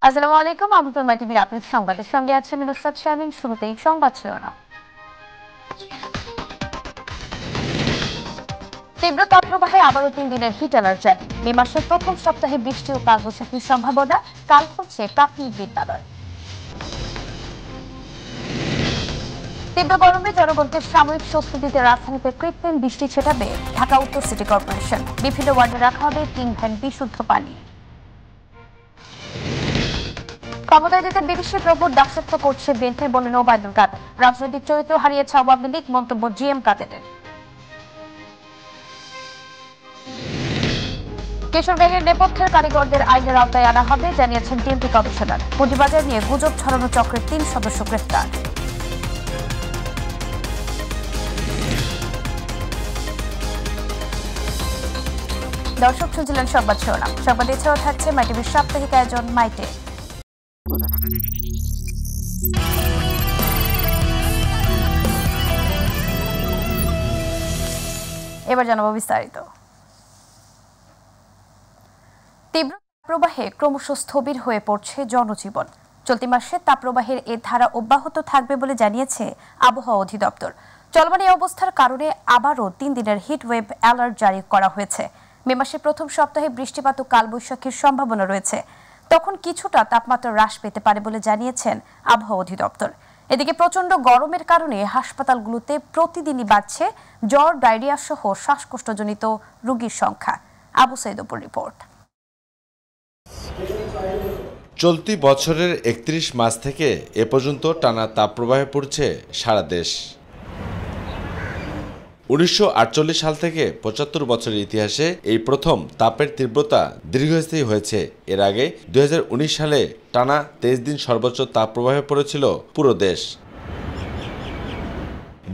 আসসালামু আলাইকুম। আমি তোমার টিভির আপডেট সংবাদের সঙ্গে আছি নুসরাত শারমিন। শুরুতেই সংবাদ শিরোনাম। তীব্র তাপপ্রবাহে আবারও 3 দিনের হিট অ্যালার্ট জারি। মে মাসের প্রথম সপ্তাহে বৃষ্টি ও কালবৈশাখীর সম্ভাবনা। কাল খুলছে প্রাথমিক বিদ্যালয়। তীব্র গরমে জনগণকে সাময়িক স্বস্তি দিতে রাজধানীতে কৃত্রিম বৃষ্টি ছেটাবে ঢাকা উত্তর সিটি কর্পোরেশন। বিভিন্ন ওয়ার্ডে রাখা হবে 3 ভ্যান বিশুদ্ধ পানি। ক্ষমতায় যেতে বিদেশি প্রভুর দাসত্ব করছে বিএনপি বলেন ওবায়দুল কাদের। রাজনৈতিক চরিত্র হারিয়েছে আওয়ামী লীগ, মন্তব্য জিএম কাদেরের। কিশোরগঞ্জের নেপথ্যের কারিগরদের আইনের আওতায় আনা হবে জানিয়েছেন ডিএমপি কমিশনার। পুঁজিবাজার নিয়ে গুজব ছড়ানো চক্রের 3 সদস্য গ্রেফতার। দর্শক শুনছিলেন সংবাদ শিরোনাম। সংবাদ এছাড়াও থাকছে মাই টিভির সাপ্তাহিক আয়োজন মাইটে। এবার জানাবো বিস্তারিত। তীব্র তাপপ্রবাহে ক্রমশ স্থবির হয়ে পড়ছে জনজীবন। চলতি মাসে তাপপ্রবাহের এ ধারা অব্যাহত থাকবে বলে জানিয়েছে আবহাওয়া অধিদপ্তর। চলমান এই অবস্থার কারণে আবারও 3 দিনের হিট ওয়েভ অ্যালার্ট জারি করা হয়েছে। মে মাসের প্রথম সপ্তাহে বৃষ্টিপাত ও কালবৈশাখীর সম্ভাবনা রয়েছে। তখন কিছুটা তাপমাত্রা হ্রাস পেতে পারে বলে জানিয়েছেন আবহাওয়া অধিদপ্তর। এদিকে প্রচন্ড গরমের কারণে হাসপাতালগুলোতে প্রতিদিনই বাড়ছে জ্বর, ডায়রিয়া সহ শ্বাসকষ্টজনিত রোগীর সংখ্যা। আবু সাইদপুর রিপোর্ট। চলতি বছরের ৩১ মাস থেকে এ পর্যন্ত টানা তাপপ্রবাহে পড়ছে সারা দেশ। ১৯৪৮ সাল থেকে ৭৫ বছরের ইতিহাসে এই প্রথম তাপের তীব্রতা দীর্ঘস্থায়ী হয়েছে। এর আগে ২০১৯ সালে টানা ২৩ দিন সর্বোচ্চ তাপপ্রবাহে পড়েছিল পুরো দেশ।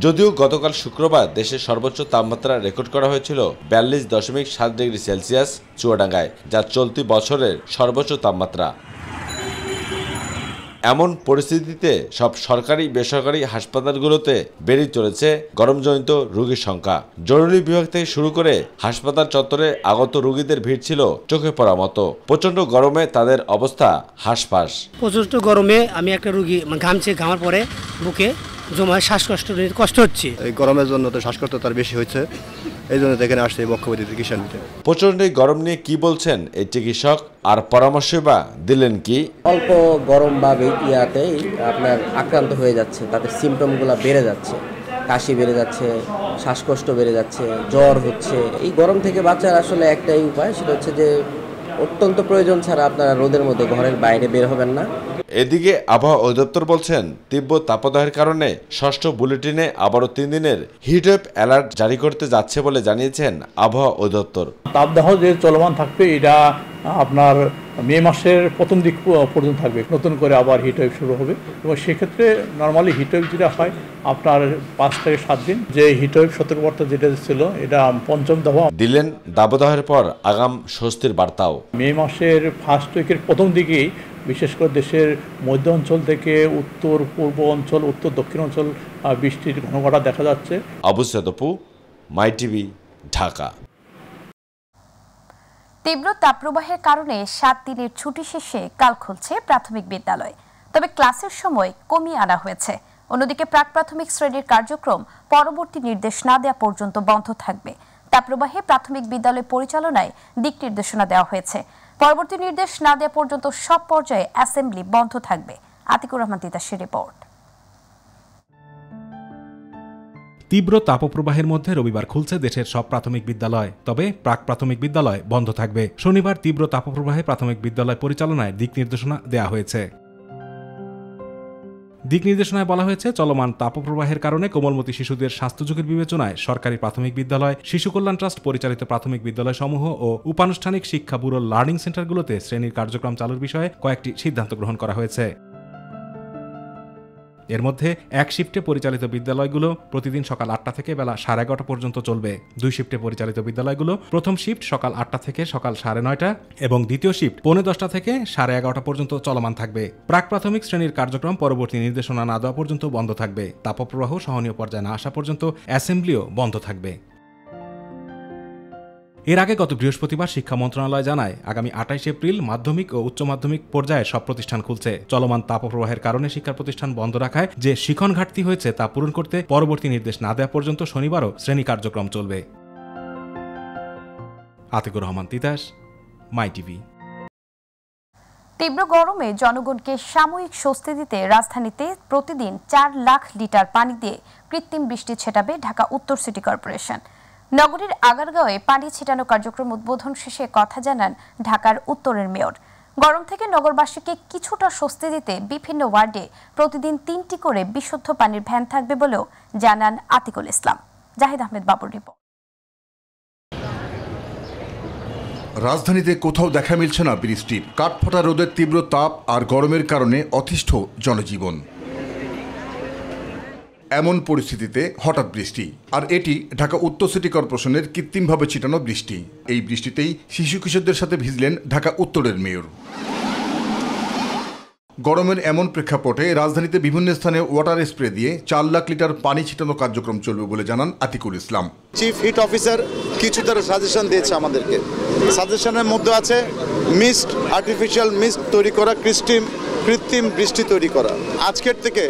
যদিও গতকাল শুক্রবার দেশের সর্বোচ্চ তাপমাত্রা রেকর্ড করা হয়েছিল ৪২.৭ ডিগ্রি সেলসিয়াস চুয়াডাঙ্গায়, যা চলতি বছরের সর্বোচ্চ তাপমাত্রা। এমন পরিস্থিতিতে সব সরকারি বেসরকারি হাসপাতালগুলোতে বেড়ে চলেছে গরমজনিত রোগীর সংখ্যা। জরুরি বিভাগ থেকে শুরু করে হাসপাতাল চত্বরে আগত রোগীদের ভিড় ছিল চোখে পড়ার মতো। প্রচন্ড গরমে তাদের অবস্থা হাঁসফাঁস। প্রচন্ড গরমে আমি একটা রোগী ঘামছে, ঘামার পরে বুকে জমা শ্বাসকষ্ট কষ্ট হচ্ছে। এই গরমের জন্য তো শ্বাসকষ্ট তার বেশি হচ্ছে, এই জন্য এখানে আসছে বক্ষব্যাধি চিকিৎসা নিতে। প্রচন্ড গরম নিয়ে কি বলছেন এই চিকিৎসক, আর পরামর্শ বা দিলেন কি? অল্প গরম বা ইয়াতেই আপনার আক্রান্ত হয়ে যাচ্ছে, তাদের সিমটমগুলো বেড়ে যাচ্ছে, কাশি বেড়ে যাচ্ছে, শ্বাসকষ্ট বেড়ে যাচ্ছে, জ্বর হচ্ছে। এই গরম থেকে বাঁচার আসলে একটাই উপায়, সেটা হচ্ছে যে অত্যন্ত প্রয়োজন ছাড়া আপনারা রোদের মধ্যে ঘরের বাইরে বের হবেন না। এদিকে আবহাওয়া অধিদপ্তর বলছেন তীব্র তাপদাহের কারণে ষষ্ঠ বুলেটিনে আবারও 3 দিনের হিটওয়েভ অ্যালার্ট জারি করতে যাচ্ছে বলে জানিয়েছেন আবহাওয়া অধিদপ্তর। তাপদাহ যে চলমান থাকবে এটা আপনার মে মাসের প্রথম দিক পর্যন্ত থাকবে। নতুন করে আবার হিটওয়েভ শুরু হবে এবং সেক্ষেত্রে নর্মালি হিটওয়েভ যেটা হয় আপনার 5 থেকে 7 দিন। যে হিটওয়েভ সতর্কবার্তা যেটা ছিল এটা পঞ্চম দফা দিলেন। দাবদাহের পর আগাম স্বস্তির বার্তাও। মে মাসের ফার্স্ট উইকের প্রথম দিকেই বিশেষ করে দেশের মধ্য অঞ্চল থেকে উত্তর পূর্ব অঞ্চল, উত্তর দক্ষিণ অঞ্চল বৃষ্টির ঘনঘটা দেখা যাচ্ছে। আবু সাদপু, মাই টিভি, ঢাকা। তীব্র তাপপ্রবাহের কারণে 7 দিনের ছুটি শেষে কাল খুলছে প্রাথমিক বিদ্যালয়। তবে ক্লাসের সময় কমিয়ে আনা হয়েছে। অন্যদিকে প্রাক প্রাথমিক শ্রেণীর কার্যক্রম পরবর্তী নির্দেশ না দেওয়া পর্যন্ত বন্ধ থাকবে। তাপপ্রবাহে প্রাথমিক বিদ্যালয় পরিচালনায় দিক নির্দেশনা দেওয়া হয়েছে। পরবর্তী নির্দেশ না দেওয়া পর্যন্ত সব পর্যায়ে অ্যাসেম্বলি বন্ধ থাকবে। আতিকুর রহমান তিতাসের রিপোর্ট। তীব্র তাপপ্রবাহের মধ্যে রবিবার খুলছে দেশের সব প্রাথমিক বিদ্যালয়, তবে প্রাক প্রাথমিক বিদ্যালয় বন্ধ থাকবে। শনিবার তীব্র তাপপ্রবাহে প্রাথমিক বিদ্যালয় পরিচালনায় দিক নির্দেশনা দেওয়া হয়েছে। দিক নির্দেশনায় বলা হয়েছে, চলমান তাপপ্রবাহের কারণে কোমলমতি শিশুদের স্বাস্থ্য ঝুঁকির বিবেচনায় সরকারি প্রাথমিক বিদ্যালয়, শিশু কল্যাণ ট্রাস্ট পরিচালিত প্রাথমিক বিদ্যালয় সমূহ ও উপানুষ্ঠানিক শিক্ষা ব্যুরো লার্নিং সেন্টারগুলোতে শ্রেণীর কার্যক্রম চালুর বিষয়ে কয়েকটি সিদ্ধান্ত গ্রহণ করা হয়েছে। এর মধ্যে এক শিফটে পরিচালিত বিদ্যালয়গুলো প্রতিদিন সকাল 8টা থেকে বেলা 11:30 পর্যন্ত চলবে। 2 শিফটে পরিচালিত বিদ্যালয়গুলো প্রথম শিফট সকাল 8টা থেকে সকাল 9:30 এবং দ্বিতীয় শিফট 10:45 থেকে 11:30 পর্যন্ত চলমান থাকবে। প্রাক প্রাথমিক শ্রেণীর কার্যক্রম পরবর্তী নির্দেশনা না দেওয়া পর্যন্ত বন্ধ থাকবে। তাপপ্রবাহ সহনীয় পর্যায়ে না আসা পর্যন্ত অ্যাসেম্বলিও বন্ধ থাকবে। এর আগে গত বৃহস্পতিবার শিক্ষা মন্ত্রণালয় জানায় আগামী 28 এপ্রিল মাধ্যমিক ও উচ্চ মাধ্যমিক পর্যায়ে সব প্রতিষ্ঠান খুলছে। চলমান তাপপ্রবাহের কারণে শিক্ষা প্রতিষ্ঠান বন্ধ রাখায় যে শিখন ঘাটতি হয়েছে তা পূরণ করতে পরবর্তী নির্দেশ না দেওয়া পর্যন্ত শনিবারও শ্রেণী কার্যক্রম চলবে। আতিকুর রহমান তিতাস, মাই টিভি। তীব্র গরমে জনগণকে সাময়িক স্বস্তি দিতে রাজধানীতে প্রতিদিন 4 লাখ লিটার পানি দিয়ে কৃত্রিম বৃষ্টি ছেটাবে ঢাকা উত্তর সিটি কর্পোরেশন। নগরীর আগারগাঁওয়ে পানি ছিটানো কার্যক্রম উদ্বোধন শেষে কথা জানান ঢাকার উত্তরের মেয়র। গরম থেকে নগরবাসীকে কিছুটা স্বস্তি দিতে বিভিন্ন ওয়ার্ডে প্রতিদিন 3টি করে বিশুদ্ধ পানির ভ্যান থাকবে বলেও জানান আতিকুল ইসলাম। জাহিদ আহমেদ বাবুর রিপোর্ট। রাজধানীতে কোথাও দেখা মিলছে না বৃষ্টির। কাঠফাটা রোদের তীব্র তাপ আর গরমের কারণে অতিষ্ঠ জনজীবন। এমন পরিস্থিতিতে হঠাৎ বৃষ্টি, আর এটি ঢাকা উত্তর সিটি কর্পোরেশনের কৃত্রিমভাবে ছিটানো বৃষ্টি। এই বৃষ্টিতেই শিশু কিশোরদের সাথে ভিজলেন ঢাকা উত্তরের মেয়র। গরমের এমন প্রেক্ষাপটে রাজধানীতে বিভিন্ন স্থানে ওয়াটার স্প্রে দিয়ে 4 লাখ লিটার পানি ছিটানো কার্যক্রম চলবে বলে জানান আতিকুল ইসলাম। চিফ হিট অফিসার কিছু তারা সাজেশন দিয়েছে আমাদেরকে। সাজেশনের মধ্যে আছে মিস্ট, আর্টিফিশিয়াল মিস্ট তৈরি করা, কৃত্রিম বৃষ্টি তৈরি করা। আজকের থেকে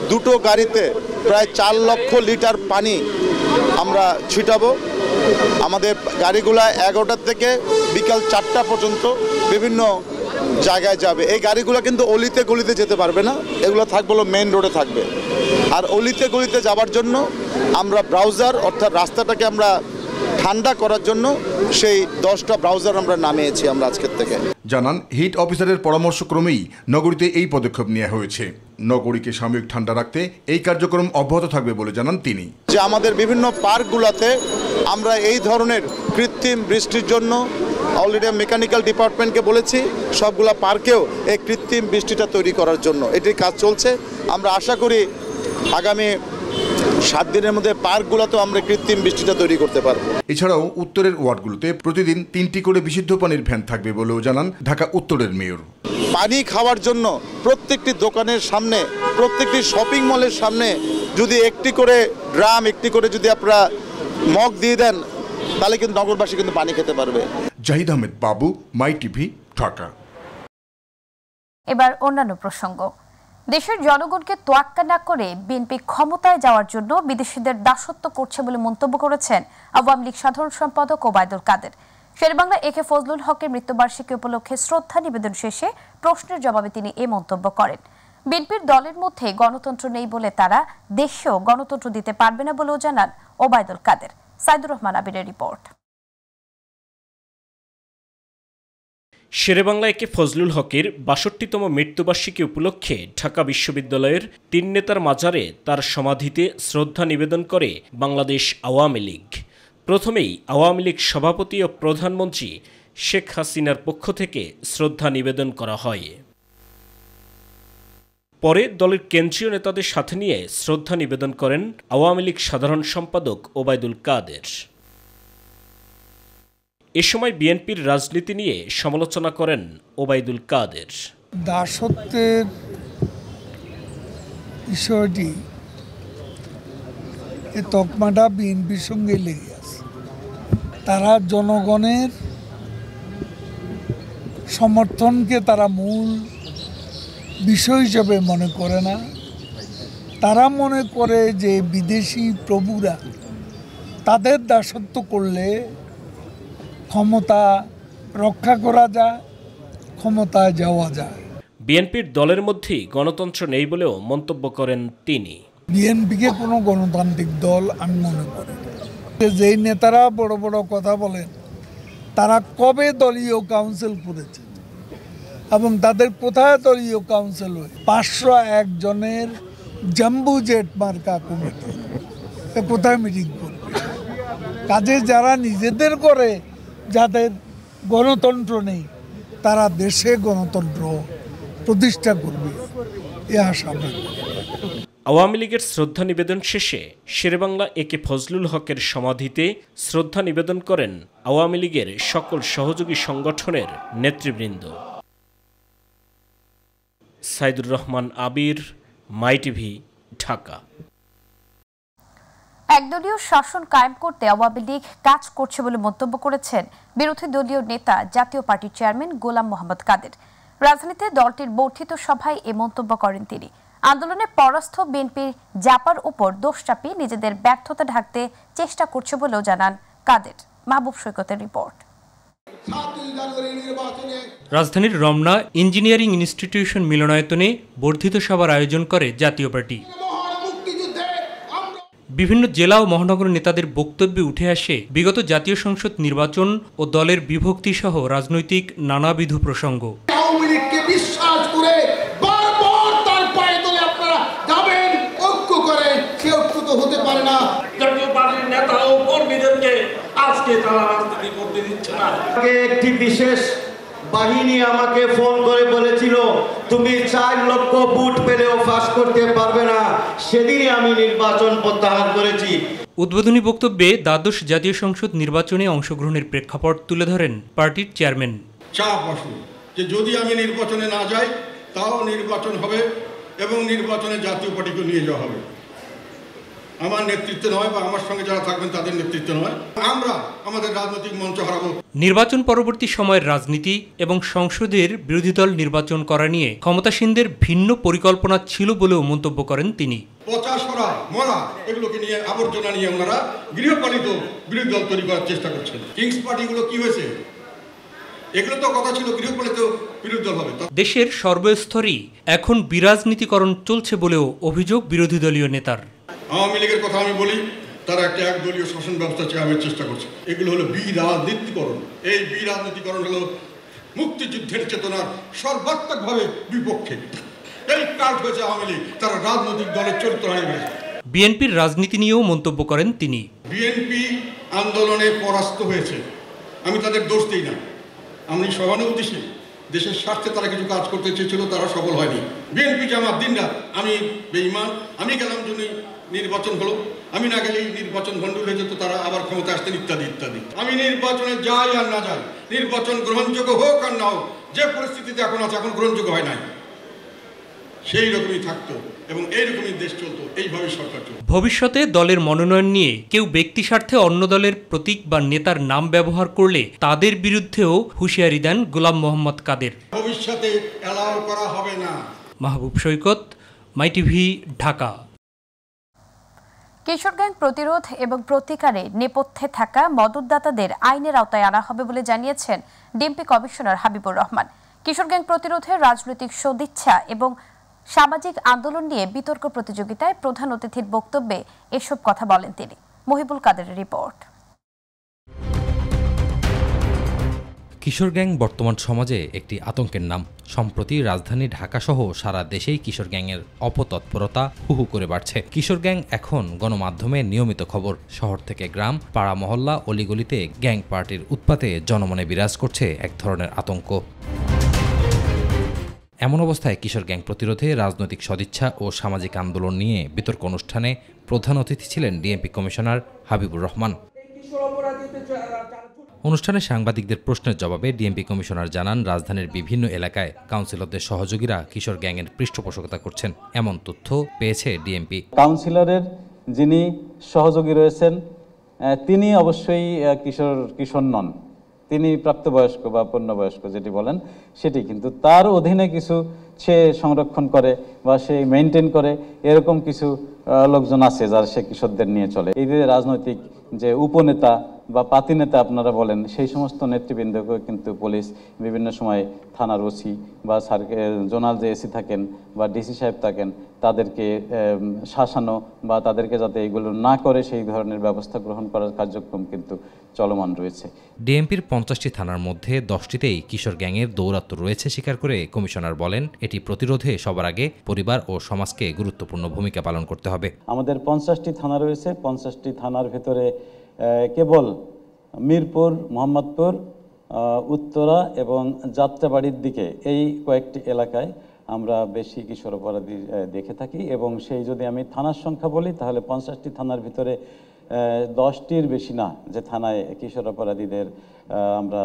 2টো গাড়িতে প্রায় 4 লক্ষ লিটার পানি আমরা ছিটাবো। আমাদের গাড়িগুলা 11টা থেকে বিকাল 4টা পর্যন্ত বিভিন্ন জায়গায় যাবে। এই গাড়িগুলো কিন্তু অলিতে গলিতে যেতে পারবে না, এগুলো থাকবে হলো মেইন রোডে থাকবে। আর অলিতে গলিতে যাওয়ার জন্য আমরা ব্রাউজার, অর্থাৎ রাস্তাটাকে আমরা ঠান্ডা করার জন্য সেই 10টা ব্রাউজার আমরা নামিয়েছি আমরা আজকের থেকে। জানান হিট অফিসারের পরামর্শক্রমেই নগরীতে এই পদক্ষেপ নেওয়া হয়েছে। নগরীকে সাময়িক ঠান্ডা রাখতে এই কার্যক্রম অব্যাহত থাকবে বলে জানান তিনি। যে আমাদের বিভিন্ন পার্কগুলোতে আমরা এই ধরনের কৃত্রিম বৃষ্টির জন্য অলরেডি মেকানিক্যাল ডিপার্টমেন্টকে বলেছি সবগুলা পার্কেও এই কৃত্রিম বৃষ্টিটা তৈরি করার জন্য এটির কাজ চলছে। আমরা আশা করি আগামী 7 দিনের মধ্যে পার্কগুলোতেও আমরা কৃত্রিম বৃষ্টিটা তৈরি করতে পারবো। এছাড়াও উত্তরের ওয়ার্ডগুলোতে প্রতিদিন 3টি করে বিশুদ্ধ পানির ভ্যান থাকবে বলেও জানান ঢাকা উত্তরের মেয়র। পানি খাওয়ার জন্য প্রত্যেকটি দোকানের সামনে, প্রত্যেকটি শপিং মলের সামনে যদি একটি করে ড্রাম, একটি করে যদি আপনারা মগ দিয়ে দেন, তাহলে কিন্তু নগরবাসী কিন্তু পানি খেতে পারবে। জাহিদ আহমেদ বাবু, মাই টিভি, ঢাকা। এবার অন্যান্য প্রসঙ্গ। দেশের জনগণকে তোয়াক্কা না করে বিএনপি ক্ষমতায় যাওয়ার জন্য বিদেশিদের দাসত্ব করছে বলে মন্তব্য করেছেন আওয়ামী লীগ সাধারণ সম্পাদক ওবায়দুল কাদের। শেরেবাংলা একে ফজলুল হকের মৃত্যুবার্ষিকী উপলক্ষে শ্রদ্ধা নিবেদন শেষে প্রশ্নের জবাবে তিনি এ মন্তব্য করেন। বিএনপির দলের মধ্যে গণতন্ত্র নেই বলে তারা দেশেও গণতন্ত্র দিতে পারবে না বলেও জানান ওবায়দুল কাদের। সাইদুর রহমান আবিরের রিপোর্ট। শেরেবাংলা একে ফজলুল হকের ৬২তম মৃত্যুবার্ষিকী উপলক্ষে ঢাকা বিশ্ববিদ্যালয়ের ৩ নেতার মাজারে তার সমাধিতে শ্রদ্ধা নিবেদন করে বাংলাদেশ আওয়ামী লীগ। প্রথমেই আওয়ামী লীগ সভাপতি ও প্রধানমন্ত্রী শেখ হাসিনার পক্ষ থেকে শ্রদ্ধা নিবেদন করা হয়। পরে দলের কেন্দ্রীয় নেতাদের সাথে নিয়ে শ্রদ্ধা নিবেদন করেন আওয়ামী লীগ সাধারণ সম্পাদক ওবায়দুল কাদের। এ সময় বিএনপির রাজনীতি নিয়ে সমালোচনা করেন ওবায়দুল কাদের। দাসত্বের বিষয়টি এই তকমাটা বিএনপির সঙ্গে লেগে আছে। তারা জনগণের সমর্থনকে তারা মূল বিষয় হিসেবে মনে করে না। তারা মনে করে যে বিদেশি প্রভুরা তাদের দাসত্ব করলে ক্ষমতা রক্ষা করা যায়, ক্ষমতায় যাওয়া যায়। বিএনপির দলের মধ্যেই গণতন্ত্র নেই বলেও মন্তব্য করেন তিনি। বিএনপিকে কোনো গণতান্ত্রিক দল আমি মনে করি। যেই নেতারা বড় বড় কথা বলেন তারা কবে দলীয় কাউন্সিল করেছে এবং তাদের কোথায় দলীয় কাউন্সিল হয়? 501 জনের জাম্বু জেট মার্কা কমিটি কোথায় মিটিং করবে? কাজে যারা নিজেদের করে যাদের গণতন্ত্র নেই তারা দেশে গণতন্ত্র প্রতিষ্ঠা করবে এ আশা আমরা করি। আওয়ামী লীগের শ্রদ্ধা নিবেদন শেষে শেরেবাংলা একে ফজলুল হকের সমাধিতে শ্রদ্ধা নিবেদন করেন আওয়ামী লীগের সকল সহযোগী সংগঠনের নেতৃবৃন্দ। সাইদুর রহমান আবির, মাই টিভি, ঢাকা। একদলীয় শাসন কায়েম করতে আওয়ামী লীগ কাজ করছে বলে মন্তব্য করেছেন বিরোধী দলীয় নেতা জাতীয় পার্টির চেয়ারম্যান গোলাম মোহাম্মদ কাদের। রাজধানীতে দলটির বর্ধিত সভায় এ মন্তব্য করেন তিনি। আন্দোলনে পরাস্ত বিএনপির জাপার উপর দোষ চাপিয়ে নিজেদের ব্যর্থতা ঢাকতে চেষ্টা করছে বলেও জানান কাদের। মাহবুব সৈকতের রিপোর্ট। রাজধানীর রমনা ইঞ্জিনিয়ারিং ইনস্টিটিউশন মিলনায়তনে বর্ধিত সভার আয়োজন করে জাতীয় পার্টি। বিভিন্ন জেলা ও মহানগর নেতাদের বক্তব্যে উঠে আসে বিগত জাতীয় সংসদ নির্বাচন ও দলের বিভক্তি সহ রাজনৈতিক নানাবিধ প্রসঙ্গ। আওয়ামী লীগকে বিশ্বাস করে বারবার তার পায়ে তলে আপনারা যাবেন, ঐক্য করে, সে ঐক্য তো হতে পারে না। জাতীয় পার্টির নেতা ও কর্মীদেরকে আজকে তারা রাজনীতি করতে দিচ্ছে না। একটি বিশেষ বাহিনী আমাকে ফোন করে বলেছিল তুমি 4 লক্ষ ভোট পেলেও পাস করতে পারবে না, সেদিনই আমি নির্বাচন প্রত্যাহার করেছি। উদ্বোধনী বক্তব্যে দ্বাদশ জাতীয় সংসদ নির্বাচনে অংশগ্রহণের প্রেক্ষাপট তুলে ধরেন পার্টির চেয়ারম্যান। চাপ আসুন যে যদি আমি নির্বাচনে না যাই তাও নির্বাচন হবে এবং নির্বাচনে জাতীয় পার্টিকে নিয়ে যাওয়া হবে। আমার নেতৃত্বে নয় বা আমার সঙ্গে যারা থাকবেন তাদের নেতৃত্বে নয়, আমরা আমাদের রাজনৈতিক মঞ্চ হারাবো। নির্বাচন পরবর্তী সময়ের রাজনীতি এবং সংসদের বিরোধী দল নির্বাচন করা নিয়ে ক্ষমতাসীনদের ভিন্ন পরিকল্পনা ছিল বলেও মন্তব্য করেন তিনি। পচা সরা মরা এগুলোকে নিয়ে আবর্জনা নিয়ে ওনারা গৃহপালিত বিরোধী দল তৈরি করার চেষ্টা করছেন। কিংস পার্টিগুলো কি হয়েছে? এগুলো তো কথা ছিল গৃহপালিত বিরোধী দল হবে। দেশের সর্বস্তরেই এখন বিরাজনীতিকরণ চলছে বলেও অভিযোগ বিরোধী দলীয় নেতার। আওয়ামী লীগের কথা আমি বলি, তারা একটা একদলীয় শাসন ব্যবস্থা চালানোর চেষ্টা করছে। এগুলো হলো বিরাজনীতিকরণ। এই বিরাজনীতিকরণ হলো মুক্তিযুদ্ধের চেতনার সর্বাত্মকভাবে বিপক্ষে। এই কাজ হয়েছে আওয়ামী লীগ, তারা রাজনৈতিক দলের চরিত্র হারিয়ে ফেলেছে। বিএনপির রাজনীতি নিয়েও মন্তব্য করেন তিনি। বিএনপি আন্দোলনে পরাস্ত হয়েছে, আমি তাদের দোষ দিই না। আমি সহানুভূতিশীল, দেশের স্বার্থে তারা কিছু কাজ করতে চেয়েছিল, তারা সফল হয়নি। বিএনপি জামাত দিনরাত আমি বেঈমান, আমি গেলাম জন্য নির্বাচন হলো, আমি না গেলেই নির্বাচন ভণ্ডুল হয়ে যেত, তারা আবার ক্ষমতা আসতেন ইত্যাদি ইত্যাদি। আমি নির্বাচনে যাই আর না যাই, নির্বাচন গ্রহণযোগ্য হোক আর না হোক, যে পরিস্থিতিতে এখন আছে এখন গ্রহণযোগ্য হয় নাই, সেই রকমই থাকতো এবং এইরকমই দেশ চলতো, এইভাবে সরকার চলতো। ভবিষ্যতে দলের মনোনয়ন নিয়ে কেউ ব্যক্তি স্বার্থে অন্য দলের প্রতীক বা নেতার নাম ব্যবহার করলে তাদের বিরুদ্ধেও হুঁশিয়ারি দেন গোলাম মোহাম্মদ কাদের। ভবিষ্যতে অ্যালাউ করা হবে না। মাহবুব সৈকত, মাই টিভি, ঢাকা। কিশোর গ্যাং প্রতিরোধ এবং প্রতিকারে নেপথ্যে থাকা মদতদাতাদের আইনের আওতায় আনা হবে বলে জানিয়েছেন ডিএমপি কমিশনার হাবিবুর রহমান। কিশোর গ্যাং প্রতিরোধে রাজনৈতিক সদিচ্ছা এবং সামাজিক আন্দোলন নিয়ে বিতর্ক প্রতিযোগিতায় প্রধান অতিথির বক্তব্যে এসব কথা বলেন তিনি। মহিবুল কাদেরের রিপোর্ট। কিশোর গ্যাং বর্তমান সমাজে একটি আতঙ্কের নাম। সম্প্রতি রাজধানী ঢাকাসহ সারা দেশেই কিশোর গ্যাংয়ের অপতৎপরতা হুহু করে বাড়ছে। কিশোর গ্যাং এখন গণমাধ্যমে নিয়মিত খবর। শহর থেকে গ্রাম, পাড়া মহল্লা, অলিগলিতে গ্যাং পার্টির উৎপাতে জনমনে বিরাজ করছে এক ধরনের আতঙ্ক। এমন অবস্থায় কিশোর গ্যাং প্রতিরোধে রাজনৈতিক সদিচ্ছা ও সামাজিক আন্দোলন নিয়ে বিতর্ক অনুষ্ঠানে প্রধান অতিথি ছিলেন ডিএমপি কমিশনার হাবিবুর রহমান। অনুষ্ঠানে সাংবাদিকদের প্রশ্নের জবাবে ডিএমপি কমিশনার জানান, রাজধানীর বিভিন্ন এলাকায় কাউন্সিলরদের সহযোগীরা কিশোর গ্যাংয়ের পৃষ্ঠপোষকতা করছেন, এমন তথ্য পেয়েছে ডিএমপি। কাউন্সিলরের যিনি সহযোগী রয়েছেন তিনি অবশ্যই কিশোর নন, তিনি প্রাপ্তবয়স্ক বা পূর্ণবয়স্ক যেটি বলেন সেটি, কিন্তু তার অধীনে কিছু সে সংরক্ষণ করে বা সে মেনটেন করে, এরকম কিছু লোকজন আছে যারা সে কিশোরদের নিয়ে চলে। এই যে রাজনৈতিক যে উপনেতা বা পাতি নেতা আপনারা বলেন, সেই সমস্ত নেতৃবৃন্দকে কিন্তু পুলিশ বিভিন্ন সময় থানার ওসি বা জোনাল যে এসি থাকেন বা ডিসি সাহেব থাকেন, তাদেরকে শাসানো বা তাদেরকে যাতে এগুলো না করে সেই ধরনের ব্যবস্থা গ্রহণ করার কার্যক্রম কিন্তু চলমান রয়েছে। ডিএমপির 50টি থানার মধ্যে 10টিতেই কিশোর গ্যাংয়ের দৌরাত্ম্য রয়েছে স্বীকার করে কমিশনার বলেন, এটি প্রতিরোধে সবার আগে পরিবার ও সমাজকে গুরুত্বপূর্ণ ভূমিকা পালন করতে হবে। আমাদের 50টি থানা রয়েছে, 50টি থানার ভেতরে কেবল মিরপুর, মোহাম্মদপুর, উত্তরা এবং যাত্রাবাড়ির দিকে এই কয়েকটি এলাকায় আমরা বেশি কিশোর অপরাধী দেখে থাকি। এবং সেই যদি আমি থানার সংখ্যা বলি তাহলে 50টি থানার ভিতরে 10টির বেশি না যে থানায় কিশোর অপরাধীদের আমরা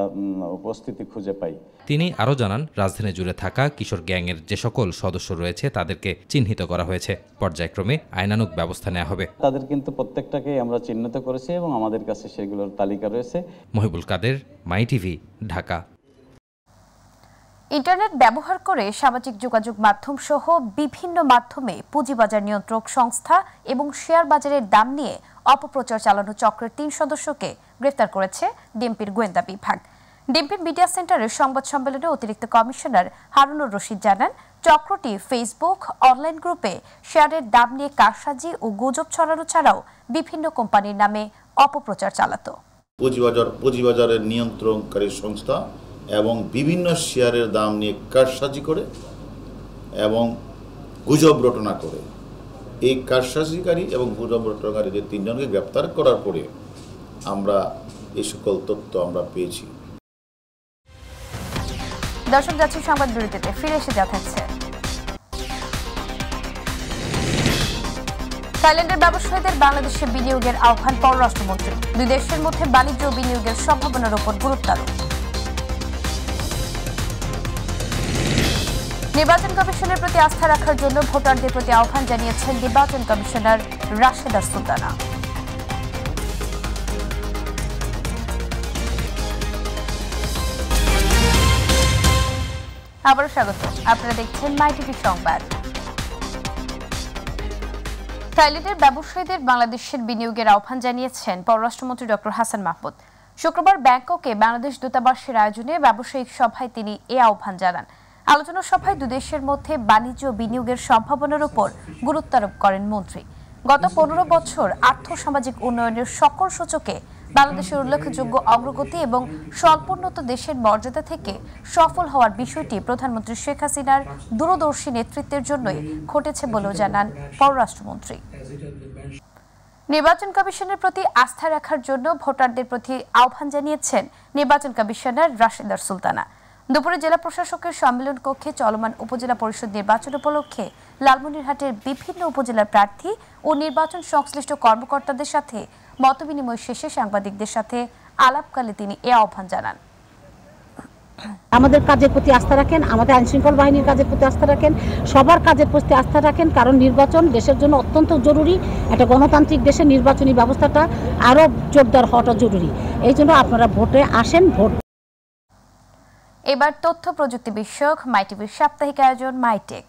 উপস্থিতি খুঁজে পাই। তিনি আরও জানান, রাজধানী জুড়ে থাকা কিশোর গ্যাংয়ের যে সকল সদস্য রয়েছে তাদেরকে চিহ্নিত করা হয়েছে। পর্যায়ক্রমে আইনানুগ ব্যবস্থা নেওয়া হবে। তাদের কিন্তু প্রত্যেকটাকেই আমরা চিহ্নিত করেছি এবং আমাদের কাছে সেগুলোর তালিকা রয়েছে। মহিবুল কাদের, মাই টিভি, ঢাকা। ইন্টারনেট ব্যবহার করে সামাজিক যোগাযোগ মাধ্যম সহ বিভিন্ন মাধ্যমে পুঁজিবাজার নিয়ন্ত্রক সংস্থা এবং শেয়ার বাজারের দাম নিয়ে অপপ্রচার চালানো চক্রের 3 সদস্যকে গ্রেফতার করেছে ডিএমপির গোয়েন্দা বিভাগ। ডিএমপির মিডিয়া সেন্টারের সংবাদ সম্মেলনে অতিরিক্ত কমিশনার হারুনুর রশিদ জানান, চক্রটি ফেসবুক অনলাইন গ্রুপে শেয়ারের দাম নিয়ে কারসাজি ও গুজব ছড়ানো ছাড়াও বিভিন্ন কোম্পানির নামে অপপ্রচার চালাতো। পুঁজিবাজারের নিয়ন্ত্রণকারী সংস্থা এবং বিভিন্ন শেয়ারের দাম নিয়ে কারসাজি করে এবং গুজব রটনা করে, এই কারসাজিকারী এবং গুজব রটনাকারীদের 3 জনকে গ্রেপ্তার করার পরে আমরা এই সকল তথ্য আমরা পেয়েছি। দর্শক, যাচ্ছি সংবাদ বিরতিতে, ফিরে এসে যা থাকছে। থাইল্যান্ডের ব্যবসায়ীদের বাংলাদেশে বিনিয়োগের আহ্বান পররাষ্ট্রমন্ত্রী। 2 দেশের মধ্যে বাণিজ্য ও বিনিয়োগের সম্ভাবনার উপর গুরুত্ব আরোপ। নির্বাচন কমিশনের প্রতি আস্থা রাখার জন্য ভোটারদের প্রতি আহ্বান জানিয়েছেন নির্বাচন কমিশনার রাশেদা সুলতানা। আবারও স্বাগত, আপনারা দেখছেন মাই টিভি সংবাদ। থাইল্যান্ডের ব্যবসায়ীদের বাংলাদেশের বিনিয়োগের আহ্বান জানিয়েছেন পররাষ্ট্রমন্ত্রী ডক্টর হাসান মাহমুদ। শুক্রবার ব্যাংককে বাংলাদেশ দূতাবাসের আয়োজনে ব্যবসায়িক সভায় তিনি এ আহ্বান জানান। আলোচনা সভায় 2 দেশের মধ্যে বাণিজ্য ও বিনিয়োগের সম্ভাবনার উপর গুরুত্ব আরোপ করেন মন্ত্রী। গত 15 বছর আর্থ-সামাজিক উন্নয়নের সকল সূচকে বাংলাদেশের উল্লেখযোগ্য অগ্রগতি এবং স্বল্পোন্নত দেশের মর্যাদা থেকে সফল হওয়ার বিষয়টি প্রধানমন্ত্রী শেখ হাসিনার দূরদর্শী নেতৃত্বের জন্যই ঘটেছে বলেও জানান পররাষ্ট্রমন্ত্রী। নির্বাচন কমিশনের প্রতি আস্থা রাখার জন্য ভোটারদের প্রতি আহ্বান জানিয়েছেন নির্বাচন কমিশনার রাশেদা সুলতানা। দুপুরে জেলা প্রশাসকের সম্মেলন কক্ষে চলমান উপজেলা পরিষদ নির্বাচন উপলক্ষে লালমনিরহাটের বিভিন্ন উপজেলার প্রার্থী ও নির্বাচন সংশ্লিষ্ট কর্মকর্তাদের সাথে মতবিনিময় শেষে সাংবাদিকদের সাথে আলাপকালে তিনি এ আহ্বান জানান। আমাদের কাজের প্রতি আস্থা রাখেন, আমাদের আইনশৃঙ্খলা বাহিনীর কাজের প্রতি আস্থা রাখেন, সবার কাজের প্রতি আস্থা রাখেন, কারণ নির্বাচন দেশের জন্য অত্যন্ত জরুরি। একটা গণতান্ত্রিক দেশে নির্বাচনী ব্যবস্থাটা আরও জোরদার হওয়াটা জরুরি। এই জন্য আপনারা ভোটে আসেন, ভোট। এবার তথ্য প্রযুক্তি বিষয়ক মাই টিভির সাপ্তাহিক আয়োজন মাইটেক।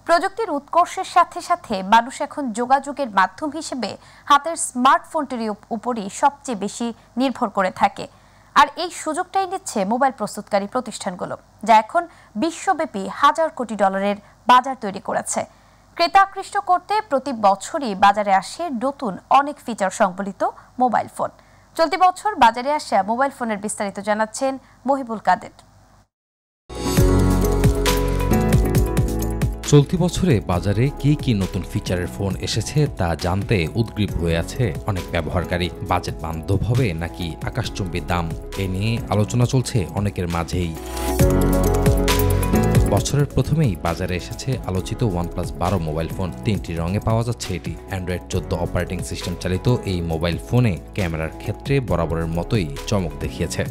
প্রযুক্তির উৎকর্ষের সাথে সাথে মানুষ এখন যোগাযোগের মাধ্যম হিসেবে হাতের স্মার্টফোনটির উপরই সবচেয়ে বেশি নির্ভর করে থাকে। আর এই সুযোগটাই নিচ্ছে মোবাইল প্রস্তুতকারী প্রতিষ্ঠানগুলো, যা এখন বিশ্বব্যাপী $1000 কোটি বাজার তৈরি করেছে। ক্রেতা আকৃষ্ট করতে প্রতি বছরই বাজারে আসে নতুন অনেক ফিচার সংবলিত মোবাইল ফোন। চলতি বছর বাজারে আসা মোবাইল ফোনের বিস্তারিত জানাচ্ছেন মহিবুল কাদের। চলতি বছরে বাজারে কি কি নতুন ফিচারের ফোন এসেছে তা জানতে উদ্গ্রীব হয়ে আছে অনেক ব্যবহারকারী। বাজেট বান্ধব হবে নাকি আকাশচুম্বী দাম, এ নিয়ে আলোচনা চলছে অনেকের মাঝেই। বছরের প্রথমেই বাজারে এসেছে আলোচিত OnePlus 12 মোবাইল ফোন। 3টি রঙে পাওয়া যাচ্ছে এটি। অ্যান্ড্রয়েড 14 অপারেটিং সিস্টেম চালিত এই মোবাইল ফোনে ক্যামেরার ক্ষেত্রে বরাবরের মতোই চমক দেখিয়েছে।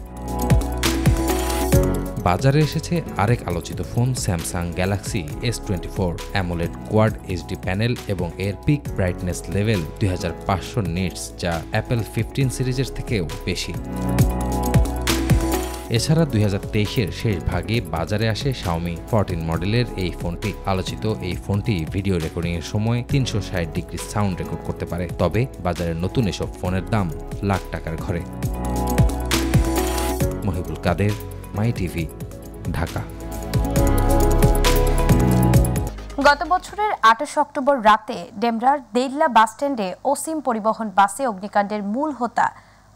বাজারে এসেছে আরেক আলোচিত phone Samsung Galaxy S24 AMOLED quad HD panel এবং এর পিক ব্রাইটনেস লেভেল 2500 নিটস, যা অ্যাপেল 15 সিরিজের থেকেও বেশি। এছাড়া 2023-এর শেষ ভাগে বাজারে আসে Xiaomi 14 মডেলের এই ফোনটি। আলোচিত এই ফোনটি ভিডিও রেকর্ডিংয়ের সময় 360 ডিগ্রি সাউন্ড রেকর্ড করতে পারে। তবে বাজারে নতুন এসব ফোনের দাম লাখ টাকার ঘরে। মহিবুল কাদের, মাই টিভি, ঢাকা। গত বছরের 28 অক্টোবর রাতে ডেমরার দেইল্লা বাসস্ট্যান্ডে অসীম পরিবহন বাসে অগ্নিকাণ্ডের মূল হোতা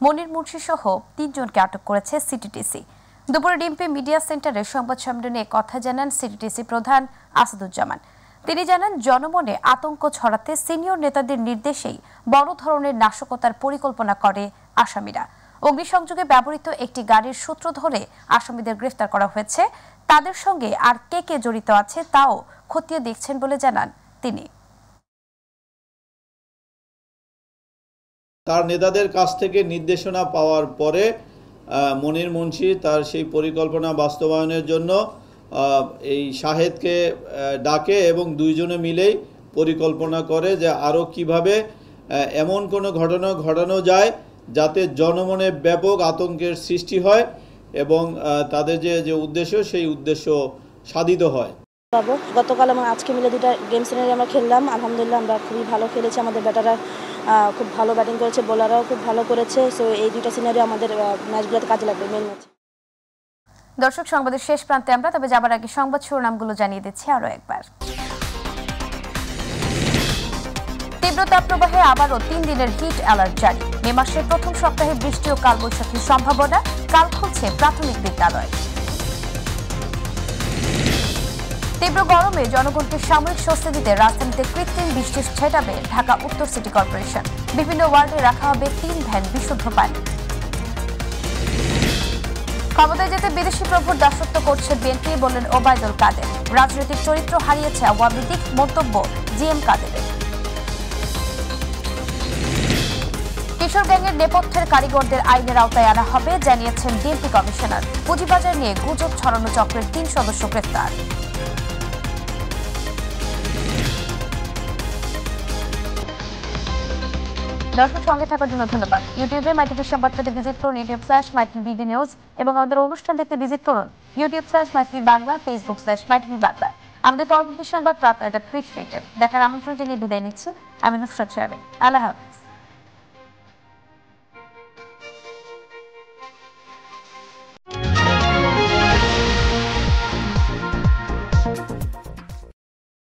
মনির মুন্সি সহ 3 জনকে আটক করেছে সিটিটিসি। দুপুরে ডিএমপি মিডিয়া সেন্টারে সংবাদ সম্মেলনে কথা জানান সিটিটিসি প্রধান আসাদুজ্জামান। তিনি জানান, জনমনে আতঙ্ক ছড়াতে সিনিয়র নেতাদের নির্দেশেই বড় ধরনের নাশকতার পরিকল্পনা করে আসামিরা। অগ্নিসংযোগে ব্যবহৃত একটি গাড়ির সূত্র ধরে আসামিদের গ্রেফতার করা হয়েছে। তাদের সঙ্গে আর কে কে জড়িত আছে তাও খতিয়ে দেখছেন বলে জানান তিনি। তার নেতাদের কাছ থেকে নির্দেশনা পাওয়ার পরে মনির মুন্সি তার সেই পরিকল্পনা বাস্তবায়নের জন্য এই শাহেদকে ডাকে এবং দুইজনে মিলেই পরিকল্পনা করে যে আরও কিভাবে এমন কোনো ঘটনা ঘটানো যায় যাতে জনমনে ব্যাপক আতঙ্কের সৃষ্টি হয় এবং তাদের যে উদ্দেশ্য সেই উদ্দেশ্য সাধিত হয়। গতকাল এবং আজকে মিলে দুটা গেম সিনারি আমরা খেললাম, আলহামদুলিল্লাহ আমরা খুবই ভালো খেলেছি, আমাদের ব্যাটাররা খুব ভালো ব্যাটিং করেছে, বোলাররাও খুব ভালো করেছে। সো এই দুটা সিনারি আমাদের ম্যাচগুলোতে কাজে লাগবে মেন ম্যাচ। দর্শক, সংবাদের শেষ প্রান্তে আমরা, তবে যাবার আগে সংবাদ শিরোনামগুলো জানিয়ে দিচ্ছি আরো একবার। তীব্র তাপপ্রবাহে আবারও 3 দিনের হিট অ্যালার্ট জারি। মে মাসের প্রথম সপ্তাহে বৃষ্টি ও কালবৈশাখীর সম্ভাবনা, কাল খুলছে প্রাথমিক বিদ্যালয়। তীব্র গরমে জনগণকে সাময়িক স্বস্তি দিতে রাজধানীতে কৃত্রিম বৃষ্টি ছেটাবে ঢাকা উত্তর সিটি কর্পোরেশন। বিভিন্ন ওয়ার্ডে রাখা হবে 3 ভ্যান বিশুদ্ধ পানি। ক্ষমতায় যেতে বিদেশি প্রভুর দাসত্ব করছে বিএনপি, বললেন ওবায়দুল কাদের। রাজনৈতিক চরিত্র হারিয়েছে আওয়ামী লীগ, মন্তব্য জিএম কাদেরের। কিশোর গ্যাংয়ের নেপথ্যের কারিগরদের আইনের আওতায় আনা হবে, জানিয়েছেন ডিএমপি কমিশনার। পুঁজিবাজার নিয়ে গুজব ছড়ানো চক্রের 3 সদস্য গ্রেফতার। দর্শক, সঙ্গে থাকার জন্য ধন্যবাদ। ইউটিউবে মাইটিভি সংবাদ পেতে ভিজিট করুন youtube/mytvb নিউজ এবং আমাদের অনুষ্ঠান দেখতে ভিজিট করুন youtube/mytvb বাংলা, facebook/mytvb বাংলা। আমাদের পরবর্তী সংবাদ রাত 8টা 30 মিনিটে দেখার আমন্ত্রণ জানিয়ে বিদায় নিচ্ছি আমি নুসরাত শারমিন। আল্লাহ হাফেজ।